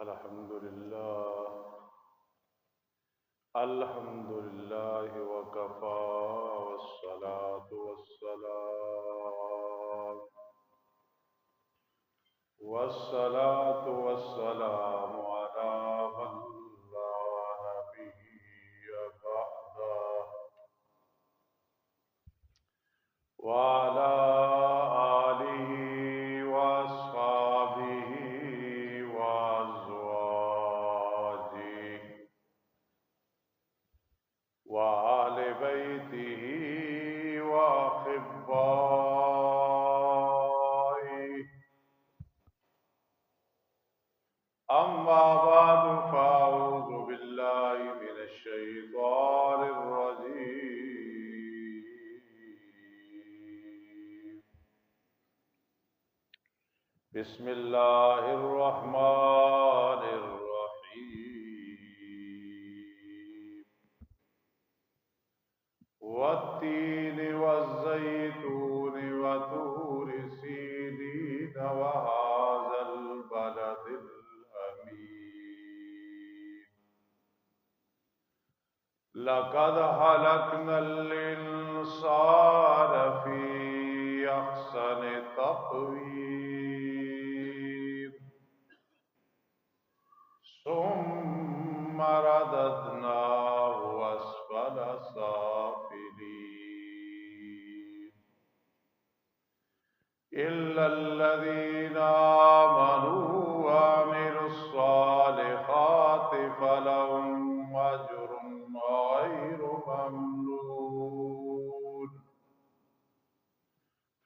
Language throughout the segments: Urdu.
الحمد لله الحمد لله وكفى والصلاة والسلام على من لا نبي بعده وعلى آله وأصحابه وأزواجه وآل بيته وأحبائه. أما بعد فأعوذ بالله من الشيطان الرجيم. بسم الله الرحمن الرحيم. والتين والزيتون وطور سينين وهذا البلد الأمين. لقد خلقنا الإنسان في أحسن تقويم ثم رددناه أسفل سافلين إلا الذين آمنوا وعملوا الصالحات فلهم أجر غير ممنون.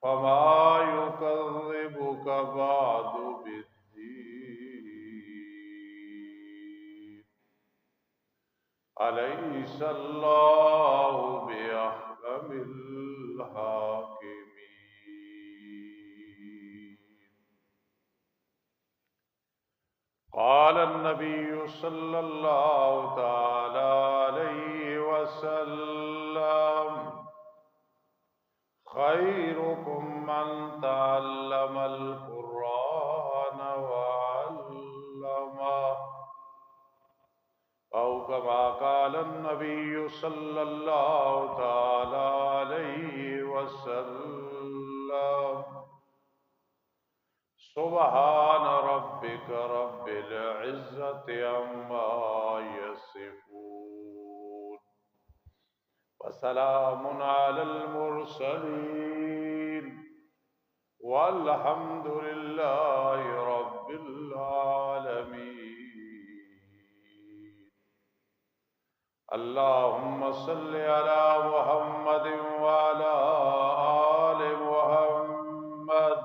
فما يكذبك بعد بالدين. أليس الله بأحكم الحاكمين. قال النبي صلى الله تعالى عليه وسلم: خيركم من تعلم القرآن وعلمه، أو كما قال النبي صلى الله تعالى عليه وسلم: سبحان ربك رب العزة عما يصفون وسلام على المرسلين والحمد لله رب العالمين. اللهم صل على محمد وعلى آل محمد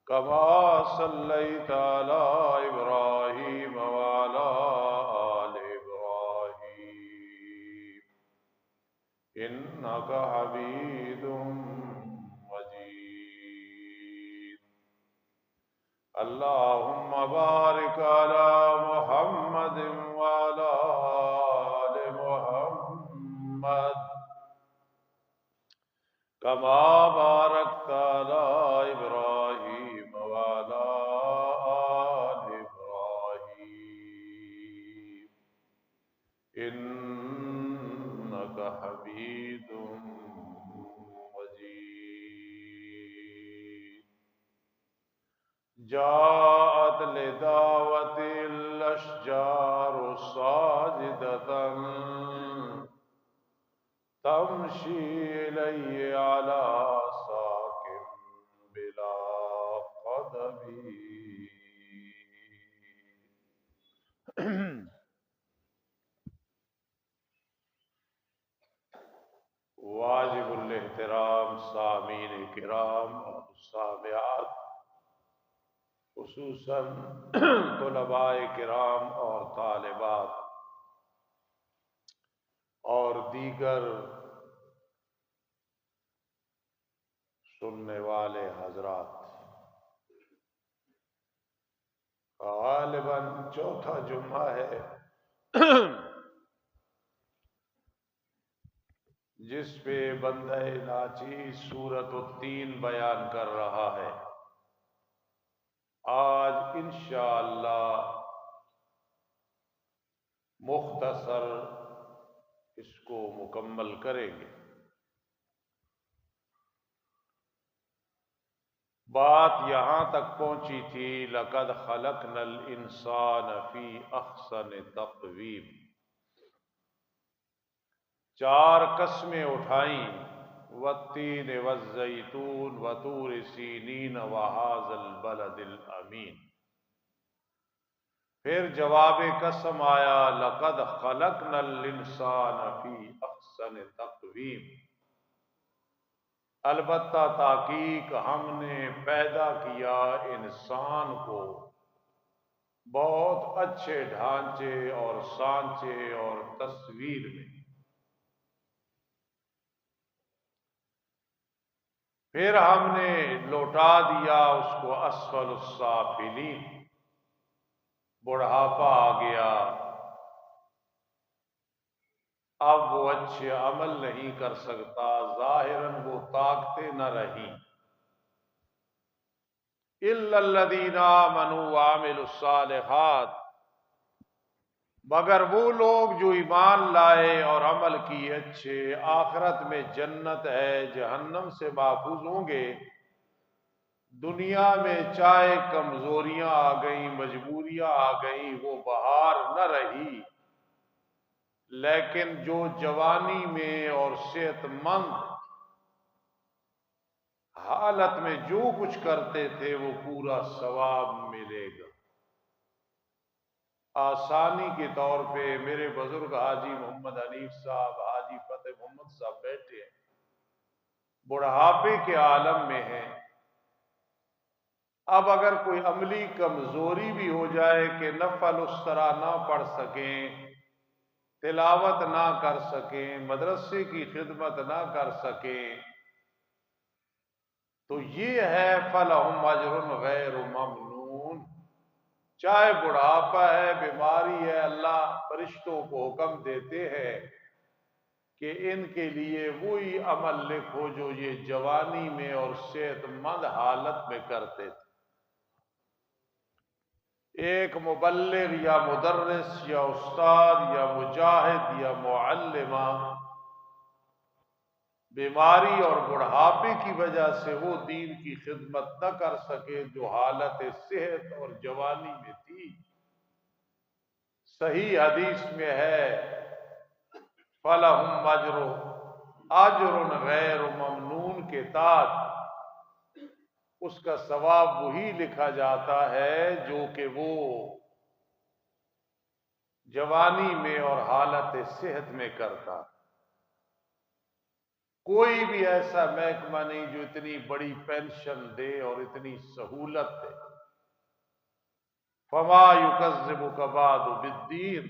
كما صليت على إبراهيم وعلى آل إبراهيم إنك حميد مجيد. اللهم بارك على محمد وعلى آل محمد كما باركت على إبراهيم وعلى آل إبراهيم إنك حميد مجيد. جاءت لدعوة الأشجار ساجدة تمشي إليه على ساق بلا قدم. واجب الاحترام سامعین کرام اور سامعات، خصوصاً طلباء کرام اور طالبات اور دیگر سننے والے حضرات، غالباً چوتھا جمعہ ہے جس پہ بندہ ناچیز سورۃ التین بیان کر رہا ہے، آج انشاءاللہ مختصر اس کو مکمل کریں گے۔ بات یہاں تک پہنچی تھی لَقَدْ خَلَقْنَا الْإِنسَانَ فِي أَحْسَنِ تَقْوِيمٍ۔ 4 قسمیں اٹھائیں، وَالتِّينِ وَالزَّيْتُونِ وَطُورِ سِينِينَ وَهَٰذَا الْبَلَدِ الْأَمِينِ۔ پھر جواب قسم آیا لَقَدْ خَلَقْنَا الْإِنسَانَ فِي أَحْسَنِ تَقْوِيمٍ۔ البتہ تحقیق ہم نے پیدا کیا انسان کو بہت اچھے ڈھانچے اور سانچے اور تصویر میں۔ پھر ہم نے لوٹا دیا اس کو اسفل السافلین، بڑھاپا آ گیا، اب وہ اچھے عمل نہیں کر سکتا، ظاہراً وہ طاقتیں نہ رہی۔ إِلَّا الَّذِينَ آمَنُوا وَعَمِلُوا الصَّالِحَاتِ، مگر وہ لوگ جو ایمان لائے اور عمل کیے اچھے، آخرت میں جنت ہے، جہنم سے محفوظ ہوں گے۔ دنیا میں چاہے کمزوریاں آ گئیں، مجبوریاں آ گئیں، وہ بہار نہ رہی، لیکن جو جوانی میں اور صحت مند حالت میں جو کچھ کرتے تھے وہ پورا ثواب ملے گا۔ آسانی کے طور پہ میرے بزرگ حاجی محمد حنیف صاحب، حاجی فتح محمد صاحب بیٹھے ہیں، بڑھاپے کے عالم میں ہیں۔ اب اگر کوئی عملی کمزوری بھی ہو جائے کہ نفل اس طرح نہ پڑھ سکیں، تلاوت نہ کر سکیں، مدرسے کی خدمت نہ کر سکیں، تو یہ ہے فَلَهُمْ أَجْرٌ غَيْرُ مَمْنُونٍ۔ چاہے بڑھاپا ہے، بیماری ہے، اللہ فرشتوں کو حکم دیتے ہیں کہ ان کے لیے وہی عمل لکھو جو یہ جوانی میں اور صحت مند حالت میں کرتے تھے۔ ایک مبلغ یا مدرس یا استاد یا مجاہد یا معلمہ بیماری اور بڑھاپے کی وجہ سے وہ دین کی خدمت نہ کر سکے جو حالت صحت اور جوانی میں تھی۔ صحیح حدیث میں ہے فَلَهُمْ أَجْرٌ غَيْرُ مَمْنُونٍ کے تحت اس کا ثواب وہی لکھا جاتا ہے جو کہ وہ جوانی میں اور حالت صحت میں کرتا۔ کوئی بھی ایسا محکمہ نہیں جو اتنی بڑی پینشن دے اور اتنی سہولت دے۔ فَمَا يُكَذِّبُكَ بَعْدُ بِالدِّينِ،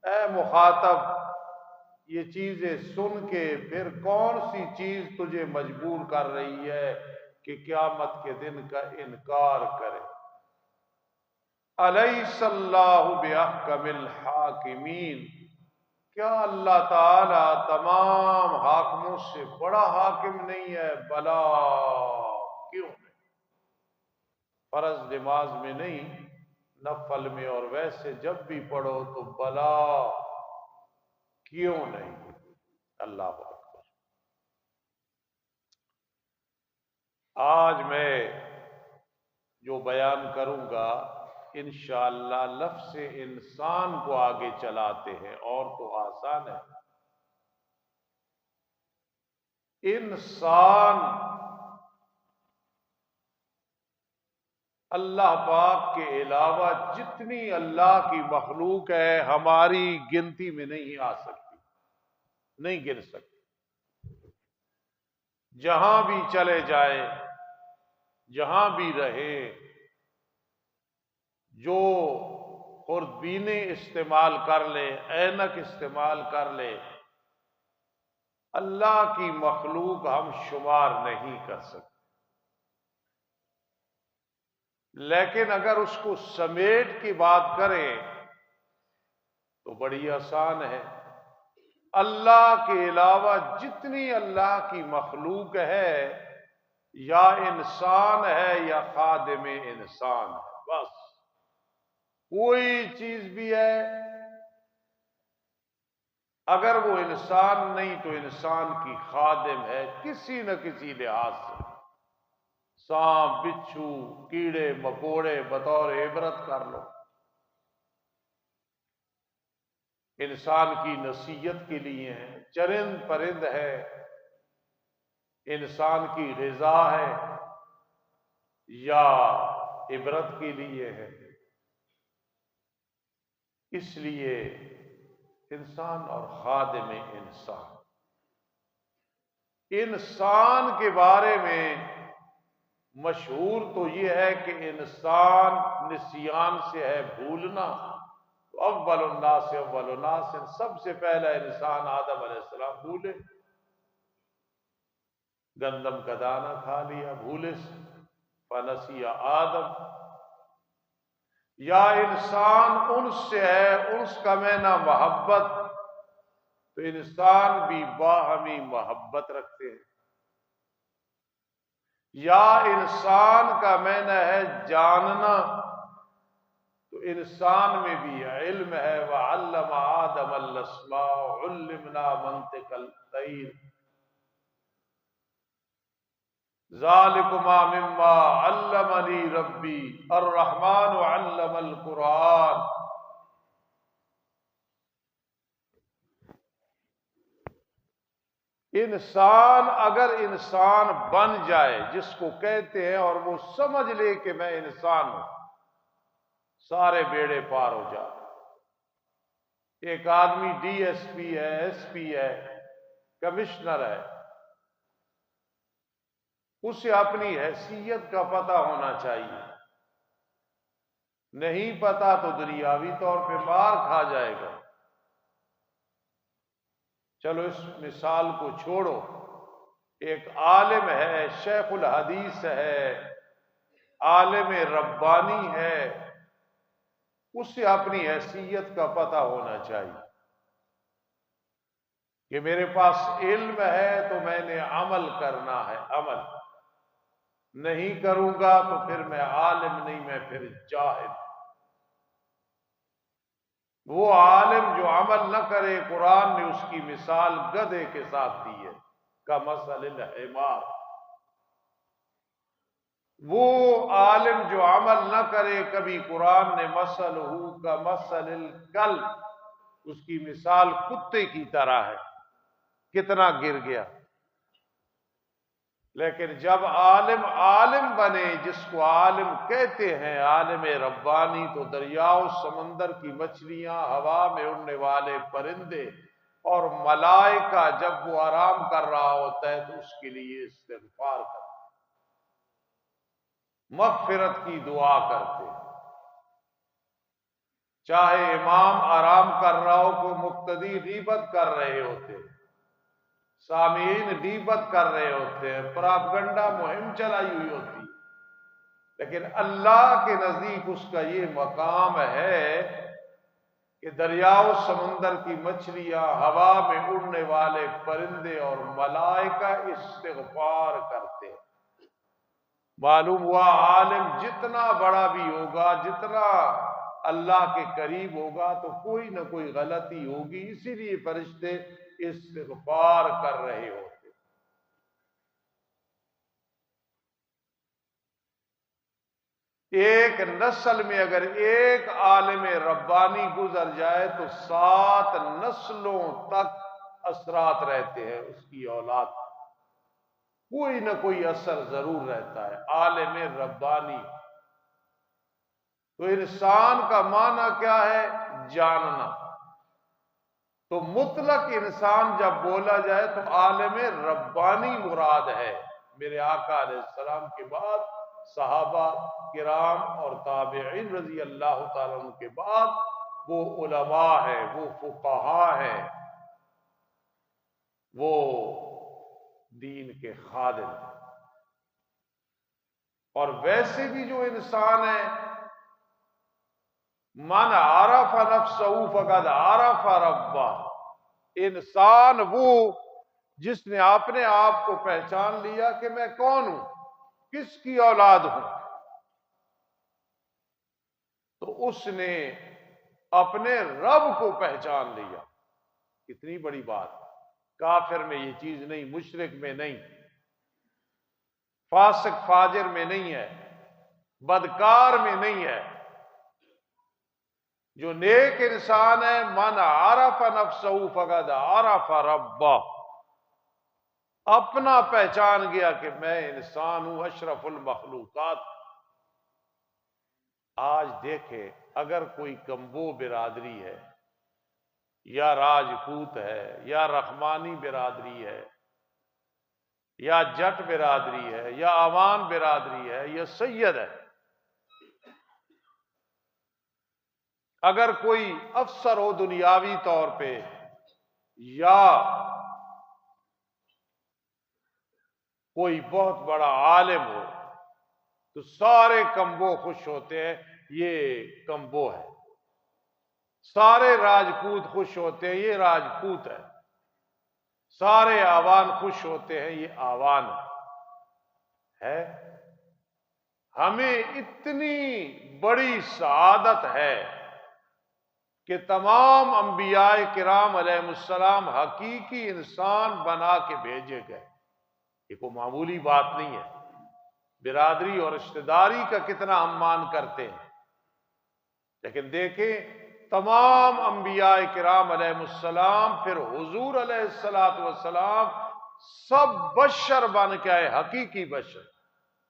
اے مخاطب یہ چیزیں سن کے پھر کون سی چیز تجھے مجبور کر رہی ہے کہ قیامت کے دن کا انکار کرے۔ أَلَيْسَ اللَّهُ بِأَحْكَمِ الْحَاكِمِينَ، کیا اللہ تعالی تمام حاکموں سے بڑا حاکم نہیں ہے؟ بلا، کیوں نہیں؟ فرض نماز میں نہیں، نفل میں اور ویسے جب بھی پڑھو تو بلا، کیوں نہیں؟ اللہ اکبر۔ آج میں جو بیان کروں گا انشاءاللہ لفظ انسان کو آگے چلاتے ہیں، اور تو آسان ہے۔ انسان اللہ پاک کے علاوہ جتنی اللہ کی مخلوق ہے ہماری گنتی میں نہیں آ سکتی، نہیں گن سکتی۔ جہاں بھی چلے جائے، جہاں بھی رہے، جو خوردبینیں استعمال کر لے، اینک استعمال کر لے، اللہ کی مخلوق ہم شمار نہیں کر سکتے۔ لیکن اگر اس کو سمیٹ کی بات کریں تو بڑی آسان ہے۔ اللہ کے علاوہ جتنی اللہ کی مخلوق ہے یا انسان ہے یا خادم انسان ہے، بس کوئی چیز بھی ہے اگر وہ انسان نہیں تو انسان کی خادم ہے کسی نہ کسی لحاظ سے۔ سانپ، بچھو، کیڑے مکوڑے بطور عبرت کر لو، انسان کی نصیحت کے لیے ہیں، چرند پرند ہے، انسان کی غذا ہے یا عبرت کے لیے ہے۔ اس لیے انسان اور خادم انسان، انسان کے بارے میں مشہور تو یہ ہے کہ انسان نسیان سے ہے بھولنا، تو اول الناس سب سے پہلا انسان آدم علیہ السلام بھولے، گندم کا دانہ کھا لیا بھولے سے، فنسی آدم۔ یا انسان انس سے ہے، انس کا معنی محبت، تو انسان بھی باہمی محبت رکھتے ہیں۔ یا انسان کا معنی ہے جاننا، تو انسان میں بھی علم ہے، وَعَلَّمَ آدَمَ الْأَسْمَاءَ عُلِّمْنَا مَنطِقَ الطَّيْرِ ذَلِكُمَا مِمَّا عَلَّمَنِي رَبِّي الرَّحْمَنُ عَلَّمَ الْقُرْآنَ۔ انسان اگر انسان بن جائے جس کو کہتے ہیں اور وہ سمجھ لے کہ میں انسان ہوں، سارے بیڑے پار ہو جائے۔ ایک آدمی ڈی ایس پی ہے، ایس پی ہے، کمشنر ہے، اسے اپنی حیثیت کا پتہ ہونا چاہیے، نہیں پتا تو دنیاوی طور پہ مار کھا جائے گا۔ چلو اس مثال کو چھوڑو، ایک عالم ہے، شیخ الحدیث ہے، عالم ربانی ہے، اسے اپنی حیثیت کا پتہ ہونا چاہیے کہ میرے پاس علم ہے تو میں نے عمل کرنا ہے، عمل نہیں کروں گا تو پھر میں عالم نہیں، میں پھر جاہل۔ وہ عالم جو عمل نہ کرے، قرآن نے اس کی مثال گدھے کے ساتھ دی ہے، کمثل الحمار۔ وہ عالم جو عمل نہ کرے، کبھی قرآن نے مثلہ کمثل الکلب، اس کی مثال کتے کی طرح ہے، کتنا گر گیا۔ لیکن جب عالم عالم بنے، جس کو عالم کہتے ہیں، عالم ربانی، تو دریاؤ سمندر کی مچھلیاں، ہوا میں اڑنے والے پرندے اور ملائکہ جب وہ آرام کر رہا ہوتا ہے تو اس کے لیے استغفار کرتے، مغفرت کی دعا کرتے۔ چاہے امام آرام کر رہا ہو، کوئی مقتدی غیبت کر رہے ہوتے، سامعین غیبت کر رہے ہوتے ہیں، پراپگنڈا مہم چلائی ہوئی ہوتی، لیکن اللہ کے نزدیک اس کا یہ مقام ہے کہ دریاؤ سمندر کی مچھلیاں، ہوا میں اڑنے والے پرندے اور ملائکہ استغفار کرتے ہیں۔ معلوم ہوا عالم جتنا بڑا بھی ہوگا، جتنا اللہ کے قریب ہوگا، تو کوئی نہ کوئی غلطی ہوگی، اسی لیے فرشتے استغفار کر رہے ہوتے۔ ایک نسل میں اگر ایک عالم ربانی گزر جائے تو 7 نسلوں تک اثرات رہتے ہیں اس کی اولاد، کوئی نہ کوئی اثر ضرور رہتا ہے عالم ربانی۔ تو انسان کا معنی کیا ہے؟ جاننا۔ تو مطلق انسان جب بولا جائے تو عالم ربانی مراد ہے۔ میرے آقا علیہ السلام کے بعد صحابہ کرام اور تابعین رضی اللہ تعالیٰ عنہ کے بعد وہ علماء ہیں، وہ فقہاء ہیں، وہ دین کے خادم ہیں۔ اور ویسے بھی جو انسان ہے، من عرف نفسہ فقد عرف ربہ، انسان وہ جس نے اپنے آپ کو پہچان لیا کہ میں کون ہوں، کس کی اولاد ہوں؟ تو اس نے اپنے رب کو پہچان لیا۔ کتنی بڑی بات! کافر میں یہ چیز نہیں، مشرک میں نہیں، فاسق فاجر میں نہیں ہے، بدکار میں نہیں ہے۔ جو نیک انسان ہے، من عرف نفسہ فقد عرف ربہ، اپنا پہچان گیا کہ میں انسان ہوں، اشرف المخلوقات۔ آج دیکھیں، اگر کوئی کمبو برادری ہے یا راجپوت ہے یا رحمانی برادری ہے یا جٹ برادری ہے یا عوان برادری ہے یا سید ہے، اگر کوئی افسر ہو دنیاوی طور پہ یا کوئی بہت بڑا عالم ہو، تو سارے کمبو خوش ہوتے ہیں، یہ کمبو ہے۔ سارے راجپوت خوش ہوتے ہیں، یہ راجپوت ہے۔ سارے آوان خوش ہوتے ہیں، یہ آوان ہے۔ ہمیں اتنی بڑی سعادت ہے کہ تمام انبیاء کرام علیہ السلام حقیقی انسان بنا کے بھیجے گئے۔ یہ کوئی معمولی بات نہیں ہے۔ برادری اور رشتہ داری کا کتنا ہم مان کرتے ہیں، لیکن دیکھیں تمام انبیاء کرام علیہ السلام، پھر حضور علیہ السلام، سب بشر بن کے آئے، حقیقی بشر۔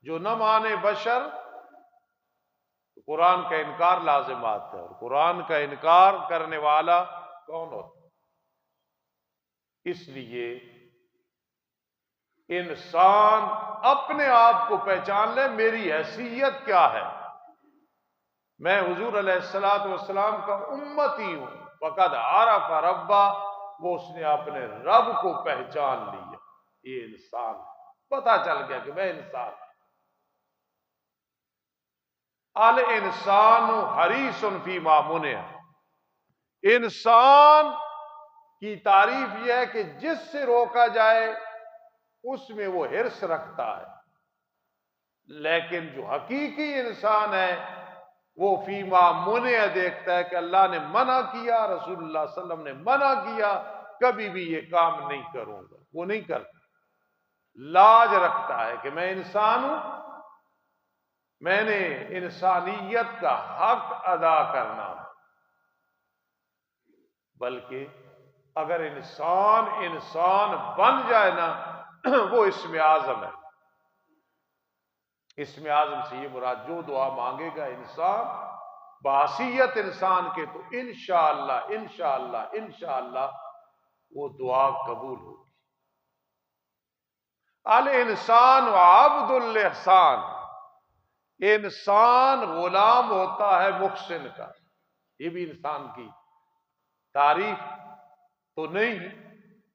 جو نہ مانے بشر، قرآن کا انکار لازمات ہے، اور قرآن کا انکار کرنے والا کون ہوتا ہے؟ اس لیے انسان اپنے آپ کو پہچان لے، میری حیثیت کیا ہے، میں حضور علیہ السلام کا امتی ہوں۔ فقد عرف ربہ، وہ اس نے اپنے رب کو پہچان لیا۔ یہ انسان پتہ چل گیا کہ میں انسان۔ الانسان حریص فیما منع، انسان کی تعریف یہ ہے کہ جس سے روکا جائے اس میں وہ حرص رکھتا ہے، لیکن جو حقیقی انسان ہے وہ فیما منع دیکھتا ہے کہ اللہ نے منع کیا، رسول اللہ صلی اللہ علیہ وسلم نے منع کیا، کبھی بھی یہ کام نہیں کروں گا، وہ نہیں کرتا۔ لاج رکھتا ہے کہ میں انسان ہوں، میں نے انسانیت کا حق ادا کرنا ہے۔ بلکہ اگر انسان بن جائے نا، وہ اسم اعظم ہے۔ اسم اعظم سے یہ مراد جو دعا مانگے گا انسان بحیثیت انسان کے، تو انشاءاللہ انشاءاللہ انشاءاللہ وہ دعا قبول ہوگی۔ الانسان عبد الاحسان، انسان غلام ہوتا ہے محسن کا۔ یہ بھی انسان کی تعریف تو نہیں،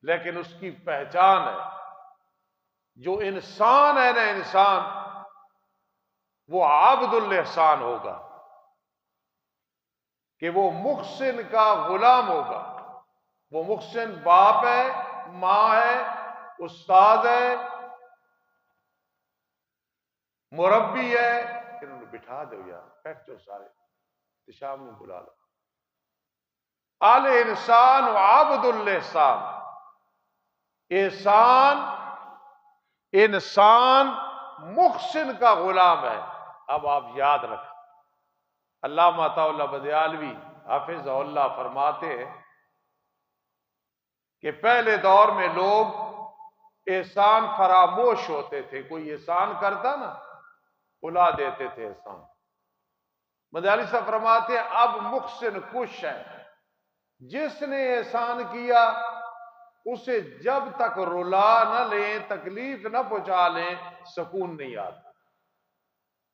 لیکن اس کی پہچان ہے۔ جو انسان ہے نا، انسان وہ عبد الاحسان ہوگا، کہ وہ محسن کا غلام ہوگا۔ وہ محسن باپ ہے، ماں ہے، استاد ہے، مربی ہے۔ انہوں نے بٹھا دو یار، بیٹھ جاؤ سارے، شام میں بلا لو۔ الانسان عبد الاحسان، انسان محسن کا غلام ہے۔ اب آپ یاد رکھیں، علامہ عطا اللہ بدیالوی حافظہ اللہ فرماتے ہیں کہ پہلے دور میں لوگ احسان فراموش ہوتے تھے، کوئی احسان کرتا نا بلا دیتے تھے احسان۔ مداری صاحب فرماتے ہیں اب محسن خوش ہے، جس نے احسان کیا اسے جب تک رلا نہ لیں، تکلیف نہ پہنچا لیں، سکون نہیں آتا۔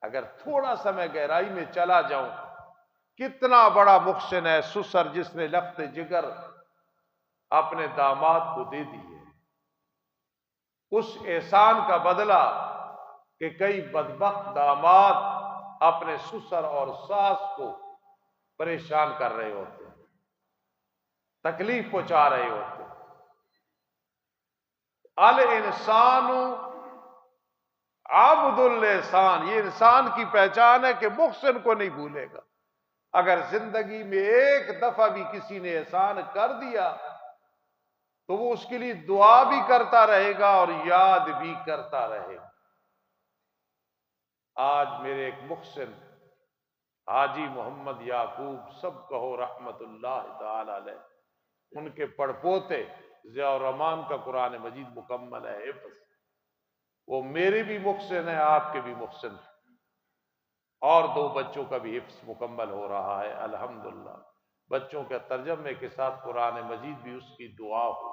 اگر تھوڑا سا میں گہرائی میں چلا جاؤں، کتنا بڑا محسن ہے سسر جس نے لخت جگر اپنے داماد کو دے دی ہے۔ اس احسان کا بدلہ کہ کئی بدبخت داماد اپنے سسر اور ساس کو پریشان کر رہے ہوتے ہیں، تکلیف پہنچا رہے ہوتے ہیں۔ الانسان عبد الإحسان، یہ انسان کی پہچان ہے کہ محسن کو نہیں بھولے گا۔ اگر زندگی میں ایک دفعہ بھی کسی نے احسان کر دیا تو وہ اس کے لیے دعا بھی کرتا رہے گا اور یاد بھی کرتا رہے گا۔ آج میرے ایک محسن حاجی محمد یعقوب، سب کہو رحمت اللہ تعالی علیہ، ان کے پڑپوتے ضیاء الرحمان کا قرآن مجید مکمل ہے حفظ، وہ میرے بھی محسن ہیں، آپ کے بھی محسن ہیں، اور 2 بچوں کا بھی حفظ مکمل ہو رہا ہے الحمدللہ۔ بچوں کے ترجمے کے ساتھ قرآن مجید بھی اس کی دعا ہو۔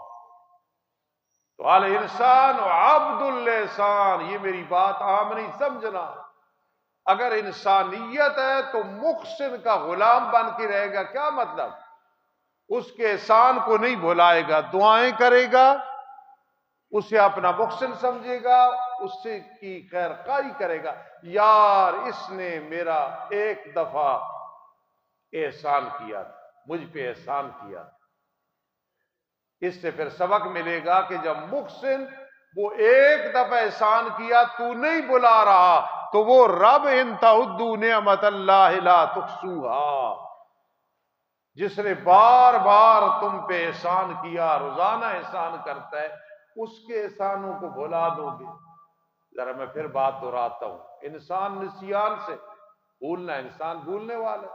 تو الانسان عبد اللسان، یہ میری بات عام نہیں سمجھنا۔ اگر انسانیت ہے تو محسن کا غلام بن کے رہے گا، کیا مطلب؟ اس کے احسان کو نہیں بھلائے گا، دعائیں کرے گا، اسے اپنا محسن سمجھے گا، اس سے کی خیر خواہی کرے گا، یار اس نے میرا ایک دفعہ احسان کیا تھا، مجھ پہ احسان کیا تھا۔ اس سے پھر سبق ملے گا کہ جب محسن وہ ایک دفعہ احسان کیا تو نہیں بلا رہا تو وہ رب ان تعدوا نعمت اللہ لا تحصوها، جس نے بار بار تم پہ احسان کیا، روزانہ احسان کرتا ہے، اس کے احسانوں کو بھلا دو گے؟ ذرا میں پھر بات دہراتا ہوں، انسان نسیان سے بھولنا، انسان بھولنے والا،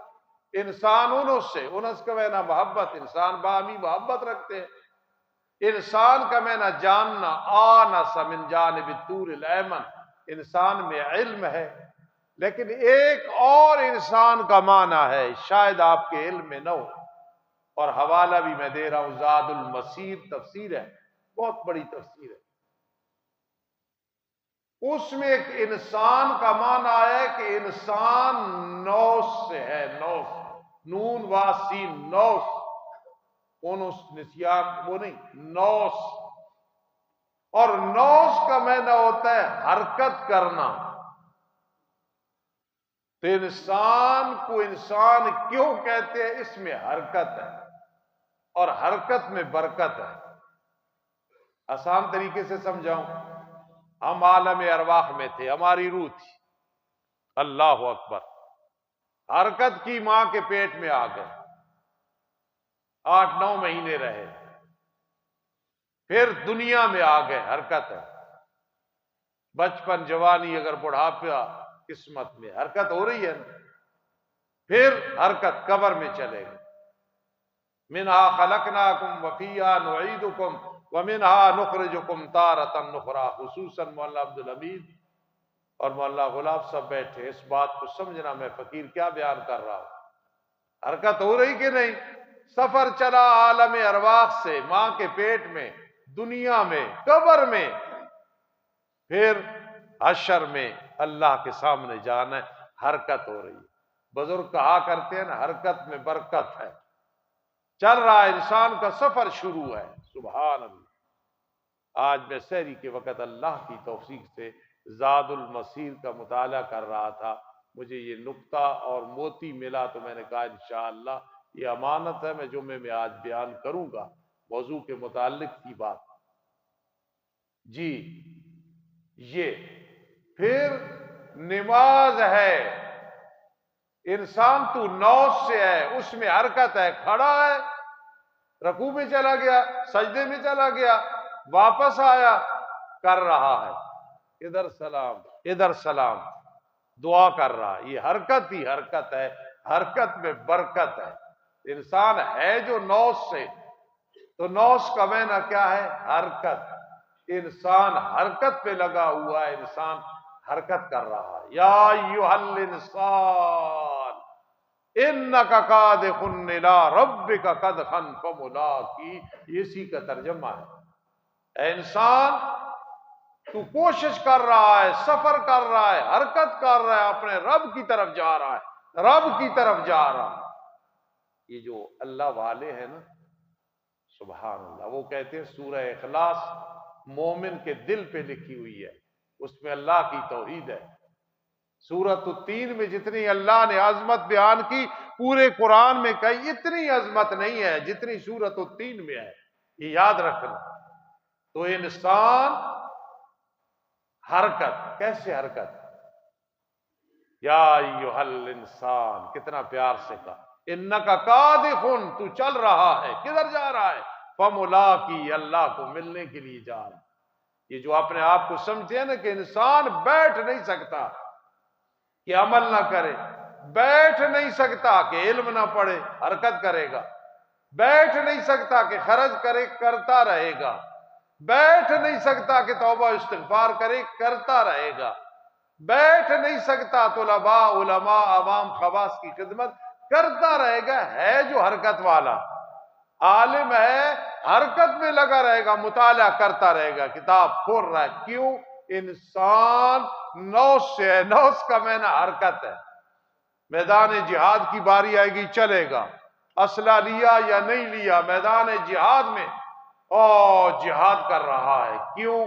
انسان انس سے، انس کا معنی محبت، انسان باہمی محبت رکھتے ہیں، انسان کا معنی جاننا، آنس من جانب الطور الایمن، انسان میں علم ہے، لیکن ایک اور انسان کا معنی ہے شاید آپ کے علم میں نہ ہو، اور حوالہ بھی میں دے رہا ہوں، زاد المسیر تفسیر ہے، بہت بڑی تفسیر ہے، اس میں ایک انسان کا معنی ہے کہ انسان نوس سے ہے، نوس، نون واسین، نوس، انس نسیان وہ نہیں، نوس، اور نوس کا معنی ہوتا ہے حرکت کرنا۔ تو انسان کو انسان کیوں کہتے ہیں؟ اس میں حرکت ہے، اور حرکت میں برکت ہے۔ آسان طریقے سے سمجھاؤں، ہم عالم ارواح میں تھے، ہماری روح تھی، اللہ اکبر، حرکت کی، ماں کے پیٹ میں آ گئے، 8-9 مہینے رہے، پھر دنیا میں آ گئے، حرکت ہے، بچپن، جوانی، اگر بڑھاپا، قسمت میں حرکت ہو رہی ہے، پھر حرکت قبر میں چلے گئے، منہا خلقناکم وفیہا نعیدکم ومنہا نخرجکم تارۃ اخری، خصوصاً مولانا عبدالحمید اور مولانا غلام صاحب بیٹھے، اس بات کو سمجھنا میں فقیر کیا بیان کر رہا ہوں، حرکت ہو رہی کہ نہیں؟ سفر چلا عالم ارواح سے، ماں کے پیٹ میں، دنیا میں، قبر میں، پھر حشر میں اللہ کے سامنے جانا ہے، حرکت ہو رہی ہے۔ بزرگ کہا کرتے ہیں نا، حرکت میں برکت ہے، چل رہا ہے، انسان کا سفر شروع ہے، سبحان اللہ۔ آج میں سحری کے وقت اللہ کی توفیق سے زاد المسیر کا مطالعہ کر رہا تھا، مجھے یہ نقطہ اور موتی ملا تو میں نے کہا انشاءاللہ یہ امانت ہے، میں جمعے میں آج بیان کروں گا، موضوع کے متعلق کی بات۔ جی، یہ پھر نماز ہے، انسان تو نوس سے ہے، اس میں حرکت ہے، کھڑا ہے، رکوع میں چلا گیا، سجدے میں چلا گیا، واپس آیا، کر رہا ہے، ادھر سلام، ادھر سلام، دعا کر رہا ہے، یہ حرکت ہی حرکت ہے، حرکت میں برکت ہے۔ انسان ہے جو نوس سے، تو نوس کا معنی کیا ہے؟ حرکت، انسان حرکت پہ لگا ہوا ہے، انسان حرکت کر رہا ہے۔ یا ایھا الانسان انک کادح الی ربک قدحا فملاقی، یہ اسی کا ترجمہ ہے، اے انسان تو کوشش کر رہا ہے، سفر کر رہا ہے، حرکت کر رہا ہے، اپنے رب کی طرف جا رہا ہے، رب کی طرف جا رہا ہے۔ یہ جو اللہ والے ہیں نا، سبحان اللہ، وہ کہتے ہیں سورہ اخلاص مومن کے دل پہ لکھی ہوئی ہے، اس میں اللہ کی توحید ہے۔ سورۃ التین میں جتنی اللہ نے عظمت بیان کی، پورے قرآن میں کئی اتنی عظمت نہیں ہے جتنی سورۃ التین میں ہے، یہ یاد رکھنا۔ تو انسان حرکت، کیسے حرکت؟ یا ایھا الانسان، کتنا پیار سے کہا، انک کادح، تو چل رہا ہے، کدھر جا رہا ہے؟ فملاقی، اللہ کو ملنے کے لیے جا رہا ہے۔ یہ جو اپنے آپ کو سمجھتے ہیں نا کہ انسان بیٹھ نہیں سکتا کہ عمل نہ کرے، بیٹھ نہیں سکتا کہ علم نہ پڑھے، حرکت کرے گا، بیٹھ نہیں سکتا کہ خرچ کرے، کرتا رہے گا، بیٹھ نہیں سکتا کہ توبہ استغفار کرے، کرتا رہے گا، بیٹھ نہیں سکتا طلباء علماء عوام خواص کی خدمت کرتا رہے گا، ہے جو حرکت والا عالم ہے، حرکت میں لگا رہے گا، مطالعہ کرتا رہے گا، کتاب کھول رہا ہے، کیوں؟ انسان نوس سے ہے، نوس کا معنی حرکت ہے۔ میدان جہاد کی باری آئے گی، چلے گا، اسلحہ لیا یا نہیں لیا، میدان جہاد میں جہاد کر رہا ہے، کیوں؟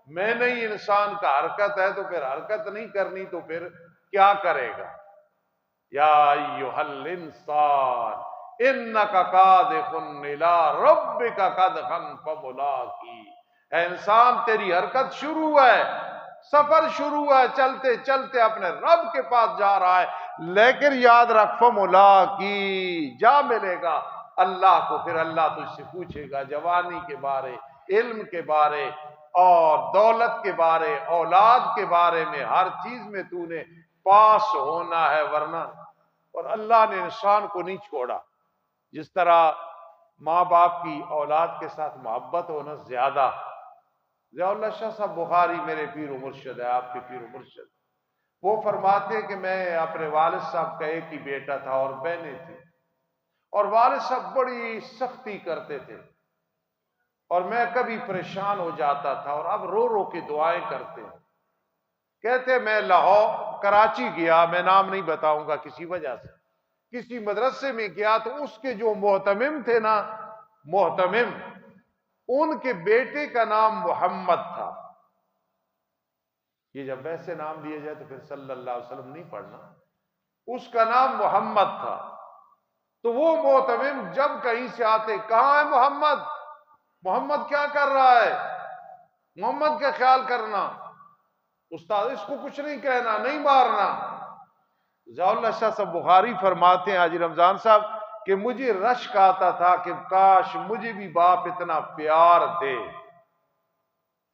میں نہیں، انسان کا حرکت ہے، تو پھر حرکت نہیں کرنی تو پھر کیا کرے گا؟ یا ایھا الانسان انک کادح الی ربک کدحا فملاقی، اے انسان تیری حرکت شروع ہے، سفر شروع ہے، چلتے چلتے اپنے رب کے پاس جا رہا ہے، لیکن یاد رکھ فملاقی، جا ملے گا اللہ کو، پھر اللہ تجھ سے پوچھے گا جوانی کے بارے، علم کے بارے، اور دولت کے بارے، اولاد کے بارے میں، ہر چیز میں تو نے پاس ہونا ہے، ورنہ۔ اور اللہ نے انسان کو نہیں چھوڑا، جس طرح ماں باپ کی اولاد کے ساتھ محبت ہونا زیادہ۔ ضیاء اللہ شاہ صاحب بخاری میرے پیر و مرشد ہے، آپ کے پیر و مرشد، وہ فرماتے کہ میں اپنے والد صاحب کا ایک ہی بیٹا تھا اور بہنیں تھیں، اور والد صاحب بڑی سختی کرتے تھے، اور میں کبھی پریشان ہو جاتا تھا، اور اب رو رو کے دعائیں کرتے ہیں۔ کہتے میں لاہور کراچی گیا، میں نام نہیں بتاؤں گا کسی وجہ سے، کسی مدرسے میں گیا تو اس کے جو محتمم تھے نا، محتمم، ان کے بیٹے کا نام محمد تھا۔ یہ جب ویسے نام لیے جائے تو پھر صلی اللہ علیہ وسلم نہیں پڑھنا، اس کا نام محمد تھا۔ تو وہ محتمم جب کہیں سے آتے، کہاں ہے محمد؟ محمد کیا کر رہا ہے؟ محمد کا خیال کرنا، استاد اس کو کچھ نہیں کہنا، نہیں مارنا۔ ضیاء اللہ شاہ صاحب بخاری فرماتے ہیں حاجی رمضان صاحب کہ مجھے رشک آتا تھا کہ کاش مجھے بھی باپ اتنا پیار دے،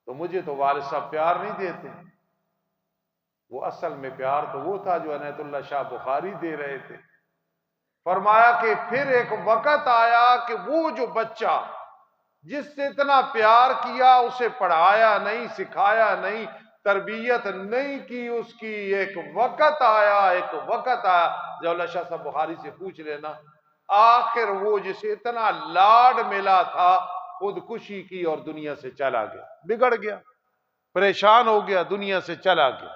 تو مجھے تو والد صاحب پیار نہیں دیتے۔ وہ اصل میں پیار تو وہ تھا جو عنایت اللہ شاہ بخاری دے رہے تھے۔ فرمایا کہ پھر ایک وقت آیا کہ وہ جو بچہ جس سے اتنا پیار کیا، اسے پڑھایا نہیں، سکھایا نہیں، تربیت نہیں کی اس کی، ایک وقت آیا ضیاء اللہ شاہ صاحب بخاری سے پوچھ لینا، آخر وہ جسے اتنا لاڈ ملا تھا خودکشی کی اور دنیا سے چلا گیا، بگڑ گیا، پریشان ہو گیا، دنیا سے چلا گیا۔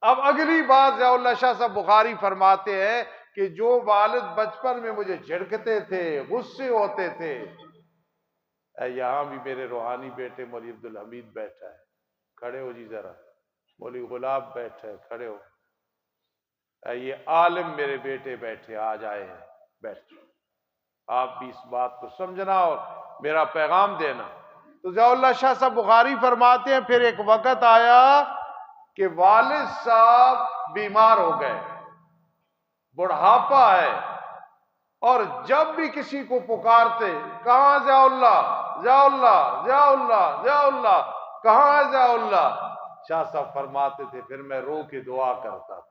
اب اگلی بات ضیاء اللہ شاہ صاحب بخاری فرماتے ہیں کہ جو والد بچپن میں مجھے جھڑکتے تھے، غصے ہوتے تھے، یہاں بھی میرے روحانی بیٹے مولوی عبدالحمید بیٹھا ہے، کھڑے ہو جی ذرا، مولوی غلاب بیٹھا ہے، کھڑے ہو، یہ عالم میرے بیٹے بیٹھے آج آئے ہیں، بیٹھ، آپ بھی اس بات کو سمجھنا اور میرا پیغام دینا۔ تو ضیاء اللہ شاہ صاحب بخاری فرماتے ہیں پھر ایک وقت آیا کہ والد صاحب بیمار ہو گئے، بڑھاپا ہے، اور جب بھی کسی کو پکارتے، کہاں ضیاء اللہ، ضیاء اللہ، ضیاء اللہ، ضیاء اللہ، کہاں ہے ضیاء اللہ؟ شاہ صاحب فرماتے تھے پھر میں رو کے دعا کرتا تھا،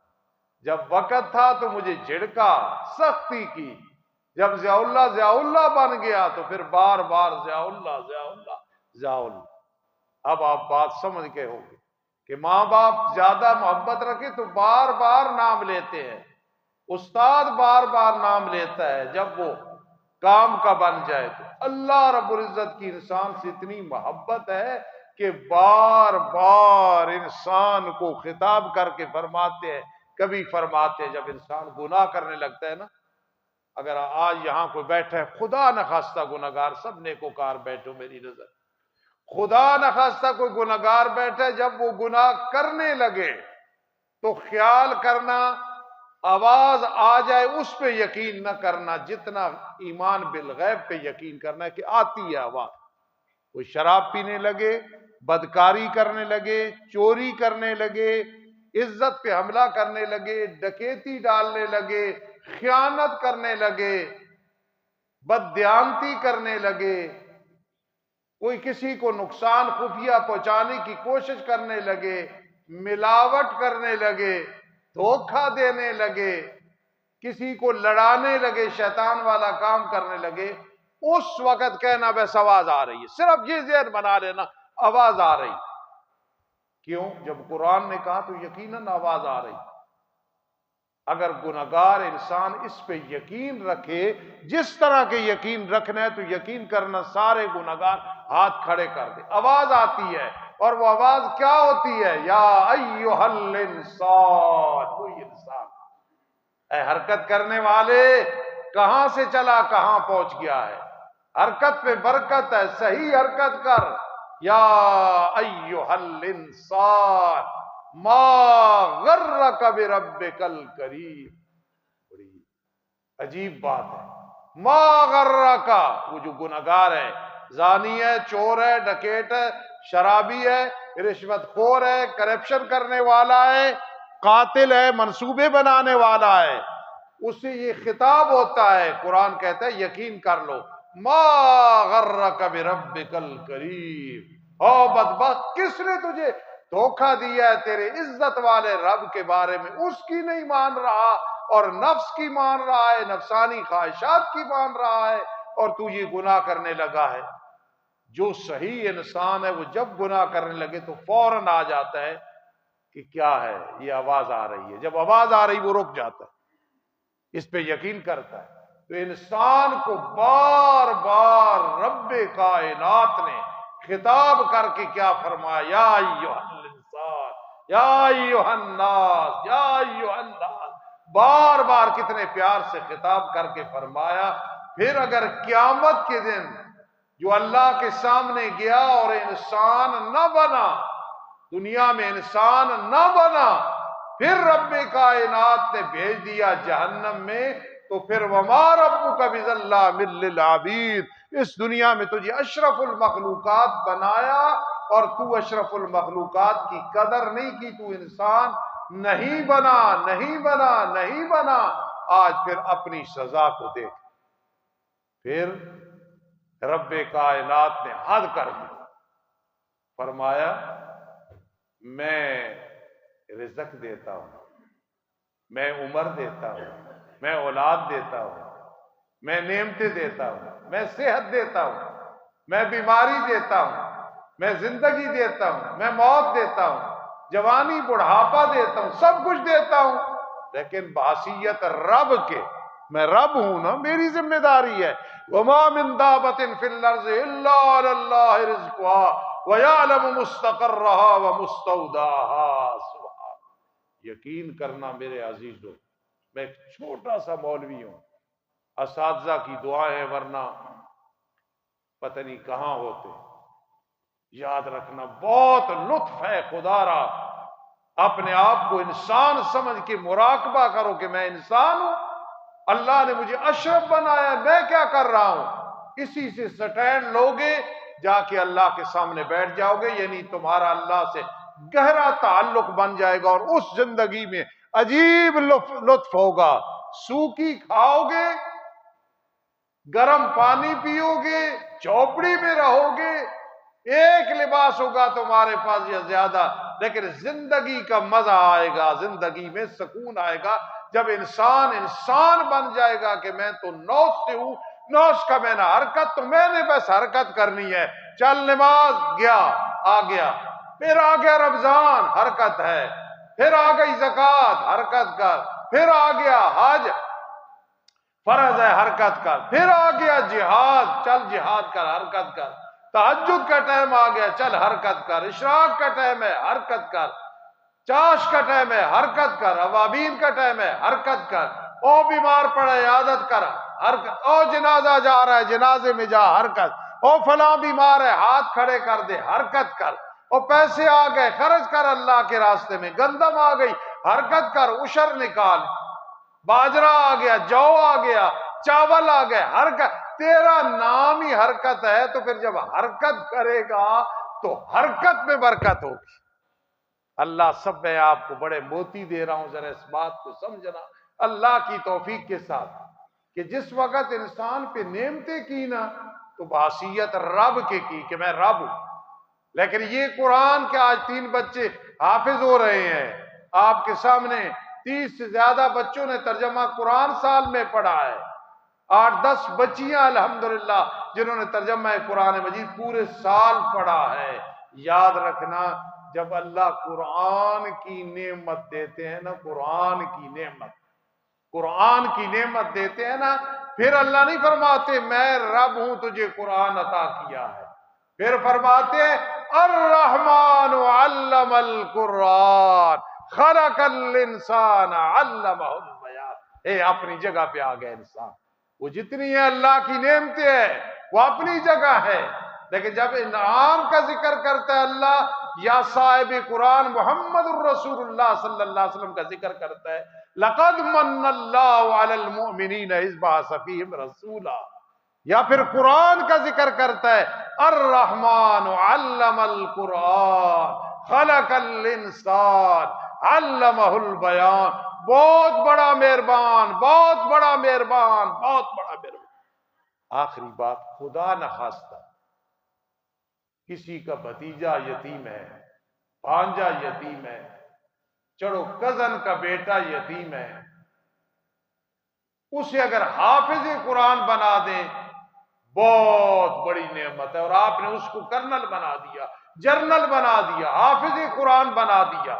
جب وقت تھا تو مجھے جھڑکا، سختی کی، جب ضیاء اللہ بن گیا تو پھر بار بار ضیاء اللہ، ضیاء اللہ، ضیاء اللہ۔ اب آپ بات سمجھ گئے ہوں گے کہ ماں باپ زیادہ محبت رکھے تو بار بار نام لیتے ہیں، استاد بار بار نام لیتا ہے، جب وہ کام کا بن جائے تو اللہ رب العزت کی انسان سے اتنی محبت ہے کہ بار بار انسان کو خطاب کر کے فرماتے ہیں، کبھی فرماتے ہیں جب انسان گناہ کرنے لگتا ہے نا، اگر آج یہاں کوئی بیٹھا ہے، خدا نخواستہ گناہگار، سب نیکوکار بیٹھو میری نظر، خدا نخواستہ کوئی گناہگار بیٹھے، جب وہ گناہ کرنے لگے تو خیال کرنا، آواز آ جائے اس پہ یقین نہ کرنا، جتنا ایمان بالغیب پہ یقین کرنا ہے کہ آتی ہے آواز، وہ شراب پینے لگے، بدکاری کرنے لگے، چوری کرنے لگے، عزت پہ حملہ کرنے لگے، ڈکیتی ڈالنے لگے، خیانت کرنے لگے، بددیانتی کرنے لگے، کوئی کسی کو نقصان خفیہ پہنچانے کی کوشش کرنے لگے، ملاوٹ کرنے لگے، دھوکہ دینے لگے، کسی کو لڑانے لگے، شیطان والا کام کرنے لگے، اس وقت کہنا بس آواز آ رہی ہے، صرف یہ ذہن بنا لینا آواز آ رہی۔ کیوں؟ جب قرآن نے کہا تو یقیناً آواز آ رہی۔ اگر گناہگار انسان اس پہ یقین رکھے، جس طرح کے یقین رکھنا ہے، تو یقین کرنا سارے گناہگار ہاتھ کھڑے کر دے، آواز آتی ہے، اور وہ آواز کیا ہوتی ہے؟ یا ایھا الانسان، وہی انسان، اے حرکت کرنے والے، کہاں سے چلا کہاں پہنچ گیا ہے؟ حرکت پہ برکت ہے، صحیح حرکت کر۔ یا ایھا الانسان ما غرک بربک الکریم، بڑی عجیب بات ہے۔ ما غرک، وہ جو گناہگار ہے، زانی ہے، چور ہے، ڈکیت ہے، شرابی ہے، رشوت خور ہے، کرپشن کرنے والا ہے، قاتل ہے، منصوبے بنانے والا ہے، اس سے یہ خطاب ہوتا ہے، قرآن کہتا ہے یقین کر لو، ما غرک بربک الکریم۔ او بدبخت، کس نے تجھے دھوکہ دیا ہے تیرے عزت والے رب کے بارے میں؟ اس کی نہیں مان رہا، اور نفس کی مان رہا ہے، نفسانی خواہشات کی مان رہا ہے، اور تو یہ گناہ کرنے لگا ہے۔ جو صحیح انسان ہے وہ جب گناہ کرنے لگے تو فوراً آ جاتا ہے کہ کیا ہے، یہ آواز آ رہی ہے، جب آواز آ رہی وہ رک جاتا ہے، اس پہ یقین کرتا ہے۔ تو انسان کو بار بار رب کائنات نے خطاب کر کے کیا فرمایا؟ یا ایھا الانسان، یا ایھا الناس، یا ایھا الناس، بار بار کتنے پیار سے خطاب کر کے فرمایا۔ پھر اگر قیامت کے دن جو اللہ کے سامنے گیا اور انسان نہ بنا، دنیا میں انسان نہ بنا، پھر رب کائنات نے بھیج دیا جہنم میں، تو پھر وما ربک بظلام للعبید، اس دنیا میں تجھے اشرف المخلوقات بنایا اور تو اشرف المخلوقات کی قدر نہیں کی، تو انسان نہیں بنا، نہیں بنا، نہیں بنا۔ آج پھر اپنی سزا کو دیکھ۔ پھر رب کائنات نے حد کر دی، فرمایا میں رزق دیتا ہوں، میں عمر دیتا ہوں، میں اولاد دیتا ہوں، میں نعمتیں دیتا ہوں، میں صحت دیتا ہوں، میں بیماری دیتا ہوں، میں زندگی دیتا ہوں، میں موت دیتا ہوں، جوانی بڑھاپا دیتا ہوں، سب کچھ دیتا ہوں، لیکن بحیثیت رب کے، میں رب ہوں نا، میری ذمہ داری ہے۔ وما من دابۃ فی الارض الا علی اللہ رزقها ویعلم مستقرها ومستودعها۔ سبحان، یقین کرنا میرے عزیزو، میں ایک چھوٹا سا مولوی ہوں، اساتذہ کی دعائیں ورنہ پتہ نہیں کہاں ہوتے۔ یاد رکھنا، بہت لطف ہے خدا را، اپنے آپ کو انسان سمجھ کے مراقبہ کرو کہ میں انسان ہوں، اللہ نے مجھے اشرف بنایا، میں کیا کر رہا ہوں؟ اسی سے سٹینڈ لوگے، جا کے اللہ کے سامنے بیٹھ جاؤ گے، یعنی تمہارا اللہ سے گہرا تعلق بن جائے گا، اور اس زندگی میں عجیب لطف ہوگا۔ سوکی کھاؤ گے، گرم پانی پیو گے، چوپڑی میں رہو گے، ایک لباس ہوگا تمہارے پاس یا زیادہ، لیکن زندگی کا مزہ آئے گا، زندگی میں سکون آئے گا جب انسان انسان بن جائے گا کہ میں تو نوس سے ہوں، نوس کا میں نے حرکت، تو میں نے بس حرکت کرنی ہے، چل نماز گیا، آ گیا، پھر آ گیا رمضان، حرکت ہے، پھر آ گئی زکوٰۃ، حرکت کر، پھر آ گیا حج، فرض ہے، حرکت کر، پھر آ گیا جہاد، چل جہاد کر، حرکت کر، تہجد کا ٹائم آ گیا، چل حرکت کر، اشراق کا ٹائم ہے، حرکت کر، چاش کا ٹائم ہے، حرکت کر، اوابین کا ٹائم ہے، حرکت کر، او بیمار پڑا ہے، عیادت کر، حرکت، او جنازہ جا رہا ہے، جنازے میں جا، حرکت، او فلاں بیمار ہے، ہاتھ کھڑے کر دے، حرکت کر، او پیسے آ گئے، خرچ کر اللہ کے راستے میں، گندم آ گئی، حرکت کر، عشر نکال، باجرہ آ گیا، جو آ گیا، چاول آ گئے، حرکت، تیرا نام ہی حرکت ہے، تو پھر جب حرکت کرے گا تو حرکت میں برکت ہوگی۔ اللہ سب میں آپ کو بڑے موتی دے رہا ہوں، ذرا اس بات کو سمجھنا اللہ کی توفیق کے ساتھ، کہ جس وقت انسان پہ نعمتیں کی نا تو بحیثیت رب کے کی کہ میں رب ہوں۔ لیکن یہ قرآن کے آج 3 بچے حافظ ہو رہے ہیں، آپ کے سامنے 30 سے زیادہ بچوں نے ترجمہ قرآن سال میں پڑھا ہے، 8-10 بچیاں الحمدللہ جنہوں نے ترجمہ قرآن مجید پورے سال پڑھا ہے۔ یاد رکھنا، جب اللہ قرآن کی نعمت دیتے ہیں نا، قرآن کی نعمت، قرآن کی نعمت دیتے ہیں نا، پھر اللہ نہیں فرماتے میں رب ہوں تجھے قرآن عطا کیا ہے، پھر فرماتے ہیں الرحمن علم القرآن خلق الانسان علمہ البیان۔ اے اپنی جگہ پہ آ گیا انسان، وہ جتنی ہے اللہ کی نعمتیں ہیں وہ اپنی جگہ ہے، لیکن جب انعام کا ذکر کرتا ہے اللہ یا صاحب قرآن محمد الرسول اللہ صلی اللہ علیہ وسلم کا ذکر کرتا ہے، لقد من اللہ علی المؤمنین اذ بعث فیہم رسولا، یا پھر قرآن کا ذکر کرتا ہے الرحمن علم القرآن خلق الانسان علمہ البیان، بہت بڑا مہربان، بہت بڑا مہربان، بہت بڑا مہربان۔ آخری بات، خدا نخواستہ کسی کا بھتیجا یتیم ہے، بھانجا یتیم ہے، چلو کزن کا بیٹا یتیم ہے، اسے اگر حافظ قرآن بنا دیں بہت بڑی نعمت ہے، اور آپ نے اس کو کرنل بنا دیا، جرنل بنا دیا، حافظ قرآن بنا دیا۔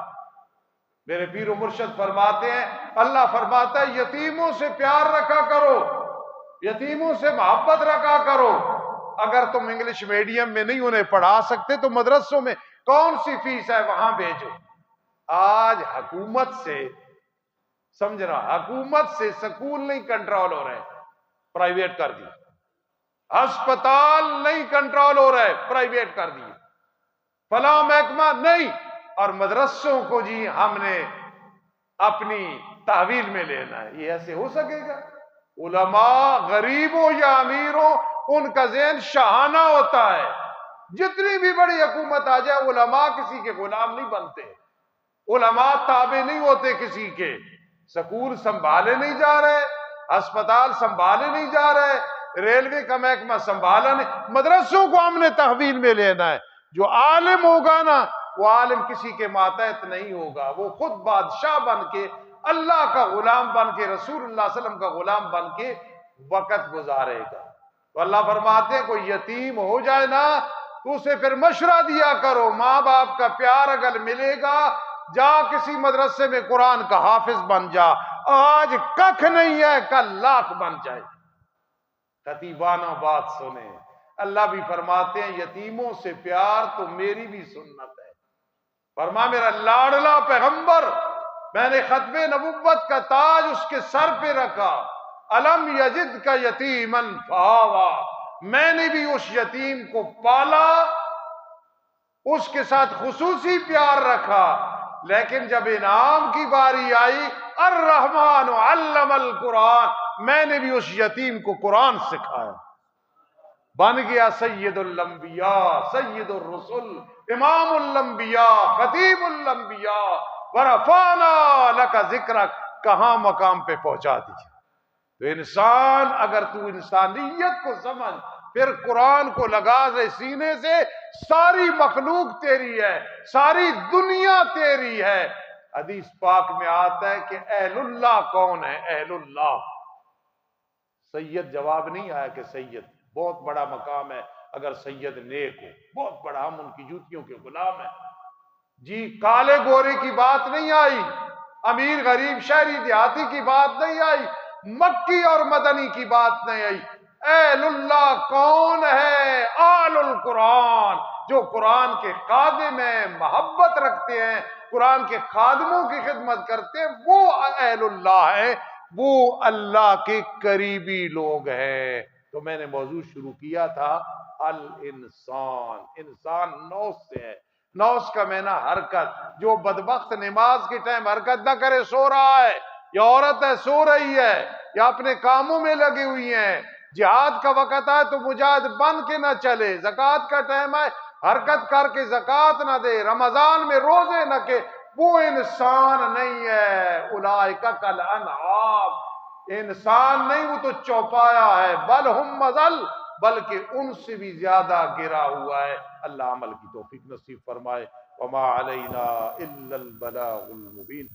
میرے پیر و مرشد فرماتے ہیں، اللہ فرماتا ہے یتیموں سے پیار رکھا کرو، یتیموں سے محبت رکھا کرو۔ اگر تم انگلش میڈیم میں نہیں انہیں پڑھا سکتے تو مدرسوں میں کون سی فیس ہے وہاں بھیجو۔ آج حکومت سے، سمجھ رہا، حکومت سے سکول نہیں کنٹرول ہو رہے، پرائیویٹ کر دی، ہسپتال نہیں کنٹرول ہو رہے، پرائیویٹ کر دی، فلاں محکمہ نہیں، اور مدرسوں کو جی ہم نے اپنی تحویل میں لینا ہے۔ یہ ایسے ہو سکے گا؟ علماء غریب ہو یا امیر ہو ان کا ذہن شاہانہ ہوتا ہے، جتنی بھی بڑی حکومت آ جائے علماء کسی کے غلام نہیں بنتے، علماء تابع نہیں ہوتے کسی کے، سکول سنبھالے نہیں جا رہے، ہسپتال سنبھالے نہیں جا رہے، ریلوے کا محکمہ سنبھالا نہیں، مدرسوں کو ہم نے تحویل میں لینا ہے۔ جو عالم ہوگا نا وہ عالم کسی کے ماتحت نہیں ہوگا، وہ خود بادشاہ بن کے، اللہ کا غلام بن کے، رسول اللہ صلی اللہ علیہ وسلم کا غلام بن کے وقت گزارے گا۔ تو اللہ فرماتے ہیں کوئی یتیم ہو جائے نا تو اسے پھر مشورہ دیا کرو، ماں باپ کا پیار اگر ملے گا جا کسی مدرسے میں قرآن کا حافظ بن جا، آج ککھ نہیں ہے کل لاکھ بن جائے۔ خطیبانہ بات سنیں، اللہ بھی فرماتے ہیں یتیموں سے پیار تو میری بھی سنت ہے، فرما میرا لاڈلا پیغمبر، میں نے ختم نبوت کا تاج اس کے سر پہ رکھا، الم یجد کا یتیما فآوا، میں نے بھی اس یتیم کو پالا، اس کے ساتھ خصوصی پیار رکھا، لیکن جب انعام کی باری آئی الرحمن علم القرآن، میں نے بھی اس یتیم کو قرآن سکھایا، بن گیا سید الانبیاء، سید الرسل، امام الانبیاء، خطیب الانبیاء، ورفعنا لک ذکرک، کہاں مقام پہ پہنچا دیجیے۔ تو انسان اگر تو انسانیت کو سمجھ، پھر قرآن کو لگا دے سینے سے، ساری مخلوق تیری ہے، ساری دنیا تیری ہے۔ حدیث پاک میں آتا ہے کہ اہل اللہ کون ہے؟ اہل اللہ، سید جواب نہیں آیا کہ سید بہت بڑا مقام ہے، اگر سید نیک ہو بہت بڑا، ہم ان کی جوتیوں کے غلام ہیں جی۔ کالے گورے کی بات نہیں آئی، امیر غریب شہری دیہاتی کی بات نہیں آئی، مکی اور مدنی کی بات نہیں آئی۔ اہل اللہ کون ہے؟ آل القرآن، جو قرآن کے خادم ہیں، محبت رکھتے ہیں، قرآن کے خادموں کی خدمت کرتے ہیں، وہ اہل اللہ ہیں، وہ اللہ کے قریبی لوگ ہیں۔ تو میں نے موضوع شروع کیا تھا الانسان، انسان نوس سے ہے، نوس کا معنی حرکت، جو بدبخت نماز کے ٹائم حرکت نہ کرے سو رہا ہے، یا عورت ہے سو رہی ہے یا اپنے کاموں میں لگی ہوئی ہیں، جہاد کا وقت ہے تو مجاہد بن کے نہ چلے، زکوٰۃ کا ٹائم ہے حرکت کر کے زکوٰۃ نہ دے، رمضان میں روزے نہ کہ وہ انسان نہیں ہے، اولئک کالانعام، انسان نہیں، وہ تو چوپایا ہے، بل ہم اضل، بلکہ ان سے بھی زیادہ گرا ہوا ہے۔ اللہ عمل کی توفیق نصیب فرمائے۔ وما علینا الا البلاغ المبین۔